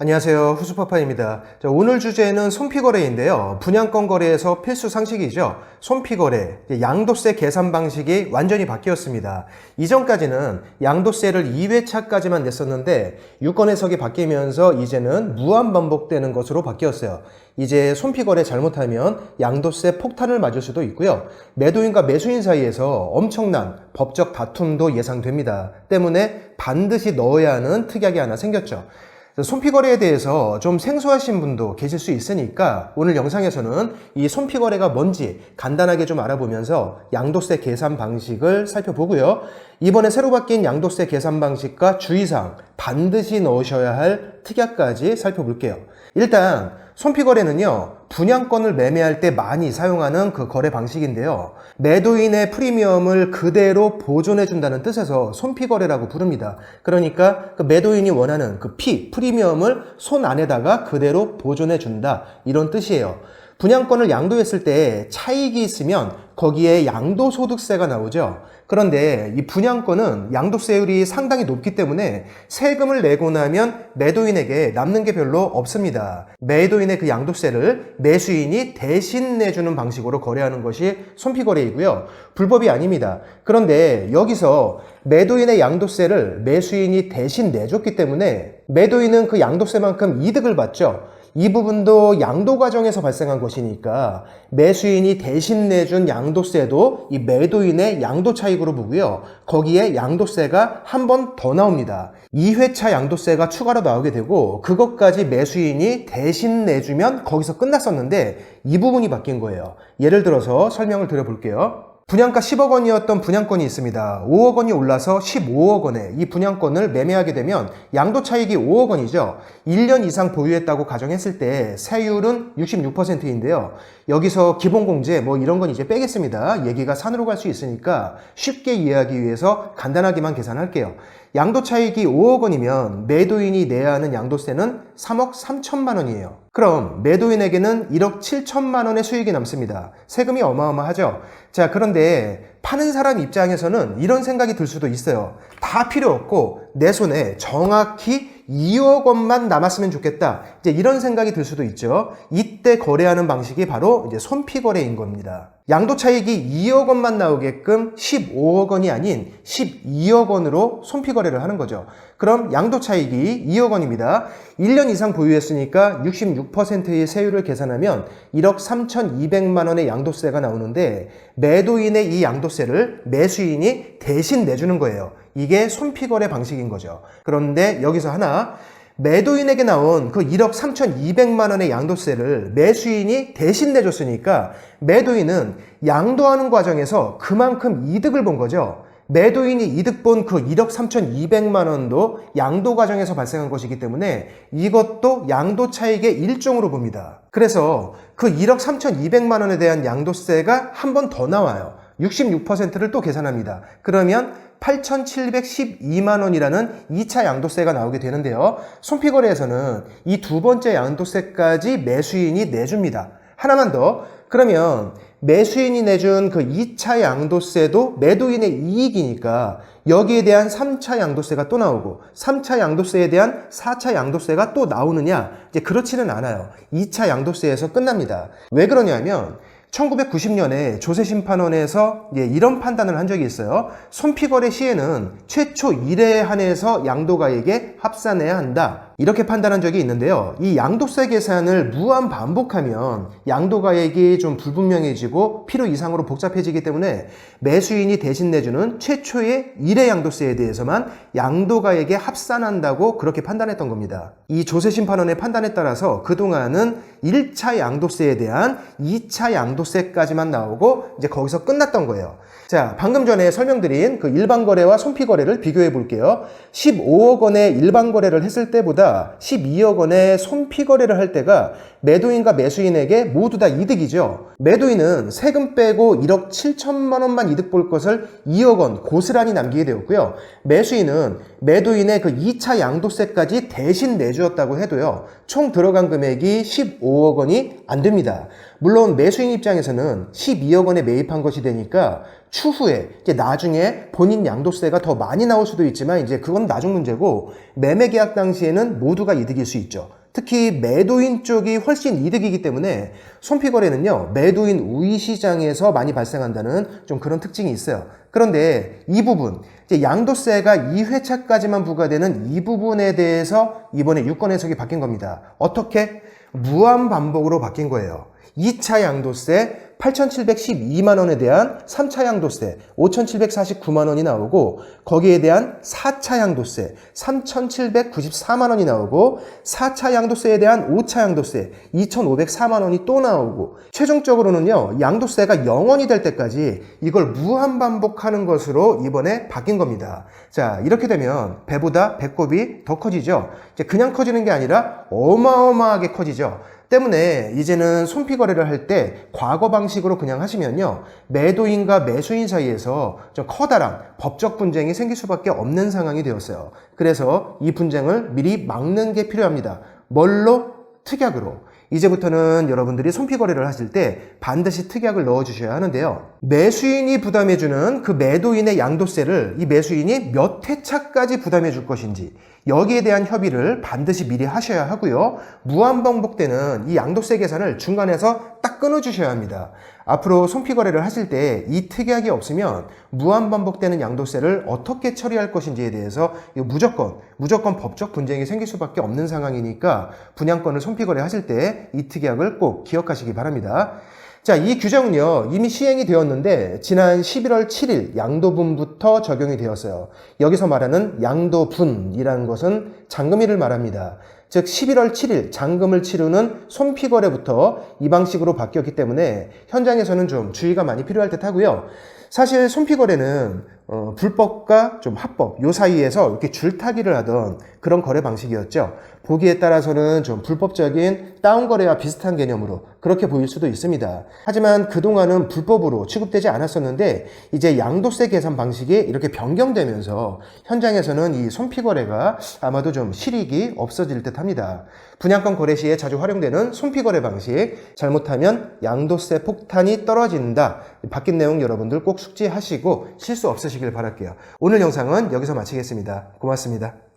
안녕하세요. 후수파파입니다. 오늘 주제는 손피거래인데요. 분양권 거래에서 필수 상식이죠. 손피거래, 양도세 계산 방식이 완전히 바뀌었습니다. 이전까지는 양도세를 2회차까지만 냈었는데 유권 해석이 바뀌면서 이제는 무한 반복되는 것으로 바뀌었어요. 이제 손피거래 잘못하면 양도세 폭탄을 맞을 수도 있고요. 매도인과 매수인 사이에서 엄청난 법적 다툼도 예상됩니다. 때문에 반드시 넣어야 하는 특약이 하나 생겼죠. 손피거래에 대해서 좀 생소하신 분도 계실 수 있으니까 오늘 영상에서는 이 손피거래가 뭔지 간단하게 좀 알아보면서 양도세 계산 방식을 살펴보고요. 이번에 새로 바뀐 양도세 계산 방식과 주의사항 반드시 넣으셔야 할 특약까지 살펴볼게요. 일단 손피거래는요, 분양권을 매매할 때 많이 사용하는 그 거래 방식인데요. 매도인의 프리미엄을 그대로 보존해준다는 뜻에서 손피거래라고 부릅니다. 그러니까 그 매도인이 원하는 그 프리미엄을 손 안에다가 그대로 보존해준다. 이런 뜻이에요. 분양권을 양도했을 때 차익이 있으면 거기에 양도소득세가 나오죠. 그런데 이 분양권은 양도세율이 상당히 높기 때문에 세금을 내고 나면 매도인에게 남는 게 별로 없습니다. 매도인의 그 양도세를 매수인이 대신 내주는 방식으로 거래하는 것이 손피거래이고요. 불법이 아닙니다. 그런데 여기서 매도인의 양도세를 매수인이 대신 내줬기 때문에 매도인은 그 양도세만큼 이득을 받죠. 이 부분도 양도 과정에서 발생한 것이니까 매수인이 대신 내준 양도세도 이 매도인의 양도 차익으로 보고요. 거기에 양도세가 한 번 더 나옵니다. 2회차 양도세가 추가로 나오게 되고 그것까지 매수인이 대신 내주면 거기서 끝났었는데 이 부분이 바뀐 거예요. 예를 들어서 설명을 드려볼게요. 분양가 10억 원이었던 분양권이 있습니다. 5억 원이 올라서 15억 원에 이 분양권을 매매하게 되면 양도 차익이 5억 원이죠. 1년 이상 보유했다고 가정했을 때 세율은 66%인데요. 여기서 기본공제 뭐 이런 건 이제 빼겠습니다. 얘기가 산으로 갈 수 있으니까 쉽게 이해하기 위해서 간단하게만 계산할게요. 양도 차익이 5억 원이면 매도인이 내야 하는 양도세는 3억 3천만 원이에요. 그럼 매도인에게는 1억 7천만 원의 수익이 남습니다. 세금이 어마어마하죠. 자, 그런데 파는 사람 입장에서는 이런 생각이 들 수도 있어요. 다 필요 없고 내 손에 정확히 2억 원만 남았으면 좋겠다. 이제 이런 생각이 들 수도 있죠. 이때 거래하는 방식이 바로 이제 손피거래인 겁니다. 양도 차익이 2억 원만 나오게끔 15억 원이 아닌 12억 원으로 손피거래를 하는 거죠. 그럼 양도 차익이 2억 원입니다. 1년 이상 보유했으니까 66%의 세율을 계산하면 1억 3,200만 원의 양도세가 나오는데 매도인의 이 양도세를 매수인이 대신 내주는 거예요. 이게 손피거래 방식인 거죠. 그런데 여기서 하나, 매도인에게 나온 그 1억 3,200만 원의 양도세를 매수인이 대신 내줬으니까 매도인은 양도하는 과정에서 그만큼 이득을 본 거죠. 매도인이 이득 본 그 1억 3,200만 원도 양도 과정에서 발생한 것이기 때문에 이것도 양도 차익의 일종으로 봅니다. 그래서 그 1억 3,200만 원에 대한 양도세가 한 번 더 나와요. 66%를 또 계산합니다. 그러면 8,712만 원이라는 2차 양도세가 나오게 되는데요. 손피거래에서는 이 두 번째 양도세까지 매수인이 내줍니다. 하나만 더. 그러면 매수인이 내준 그 2차 양도세도 매도인의 이익이니까 여기에 대한 3차 양도세가 또 나오고 3차 양도세에 대한 4차 양도세가 또 나오느냐? 이제 그렇지는 않아요. 2차 양도세에서 끝납니다. 왜 그러냐면 1990년에 조세심판원에서 이런 판단을 한 적이 있어요. 손피거래 시에는 최초 1회에 한해서 양도가액에 합산해야 한다. 이렇게 판단한 적이 있는데요. 이 양도세 계산을 무한 반복하면 양도가액이 좀 불분명해지고 필요 이상으로 복잡해지기 때문에 매수인이 대신 내주는 최초의 1회 양도세에 대해서만 양도가액에 합산한다고 그렇게 판단했던 겁니다. 이 조세심판원의 판단에 따라서 그동안은 1차 양도세에 대한 2차 양도세까지만 나오고 이제 거기서 끝났던 거예요. 자, 방금 전에 설명드린 그 일반 거래와 손피거래를 비교해 볼게요. 15억 원의 일반 거래를 했을 때보다 12억 원의 손피거래를 할 때가 매도인과 매수인에게 모두 다 이득이죠. 매도인은 세금 빼고 1억 7천만 원만 이득 볼 것을 2억 원 고스란히 남기게 되었고요. 매수인은 매도인의 그 2차 양도세까지 대신 내주었다고 해도요. 총 들어간 금액이 15억 원이 안 됩니다. 물론 매수인 입장에서는 12억 원에 매입한 것이 되니까 추후에 이제 나중에 본인 양도세가 더 많이 나올 수도 있지만 이제 그건 나중 문제고 매매 계약 당시에는 모두가 이득일 수 있죠. 특히 매도인 쪽이 훨씬 이득이기 때문에 손피거래는요, 매도인 우위 시장에서 많이 발생한다는 좀 그런 특징이 있어요. 그런데 이 부분, 이제 양도세가 2회차까지만 부과되는 이 부분에 대해서 이번에 유권 해석이 바뀐 겁니다. 어떻게? 무한 반복으로 바뀐 거예요. 2차 양도세 8,712만 원에 대한 3차 양도세 5,749만 원이 나오고 거기에 대한 4차 양도세 3,794만 원이 나오고 4차 양도세에 대한 5차 양도세 2,504만 원이 또 나오고 최종적으로는요 양도세가 0원이 될 때까지 이걸 무한 반복하는 것으로 이번에 바뀐 겁니다. 자, 이렇게 되면 배보다 배꼽이 더 커지죠. 이제 그냥 커지는 게 아니라 어마어마하게 커지죠. 때문에 이제는 손피거래를 할 때 과거 방식으로 그냥 하시면요 매도인과 매수인 사이에서 좀 커다란 법적 분쟁이 생길 수밖에 없는 상황이 되었어요. 그래서 이 분쟁을 미리 막는 게 필요합니다. 뭘로? 특약으로. 이제부터는 여러분들이 손피거래를 하실 때 반드시 특약을 넣어주셔야 하는데요. 매수인이 부담해주는 그 매도인의 양도세를 이 매수인이 몇 회차까지 부담해 줄 것인지 여기에 대한 협의를 반드시 미리 하셔야 하고요. 무한반복되는 이 양도세 계산을 중간에서 딱 끊어주셔야 합니다. 앞으로 손피거래를 하실 때 이 특약이 없으면 무한반복되는 양도세를 어떻게 처리할 것인지에 대해서 무조건 법적 분쟁이 생길 수밖에 없는 상황이니까 분양권을 손피거래 하실 때 이 특약을 꼭 기억하시기 바랍니다. 자, 이 규정은요 이미 시행이 되었는데 지난 11월 7일 양도분부터 적용이 되었어요. 여기서 말하는 양도분이라는 것은 잔금일을 말합니다. 즉 11월 7일 잔금을 치르는 손피거래부터 이 방식으로 바뀌었기 때문에 현장에서는 좀 주의가 많이 필요할 듯 하고요. 사실 손피거래는 불법과 좀 합법 요 사이에서 이렇게 줄타기를 하던 그런 거래 방식이었죠. 보기에 따라서는 좀 불법적인 다운거래와 비슷한 개념으로 그렇게 보일 수도 있습니다. 하지만 그동안은 불법으로 취급되지 않았었는데 이제 양도세 계산 방식이 이렇게 변경되면서 현장에서는 이 손피거래가 아마도 좀 실익이 없어질 듯 합니다. 분양권 거래 시에 자주 활용되는 손피거래 방식, 잘못하면 양도세 폭탄이 떨어진다. 바뀐 내용 여러분들 꼭 숙지하시고 실수 없으시길 바랄게요. 오늘 영상은 여기서 마치겠습니다. 고맙습니다.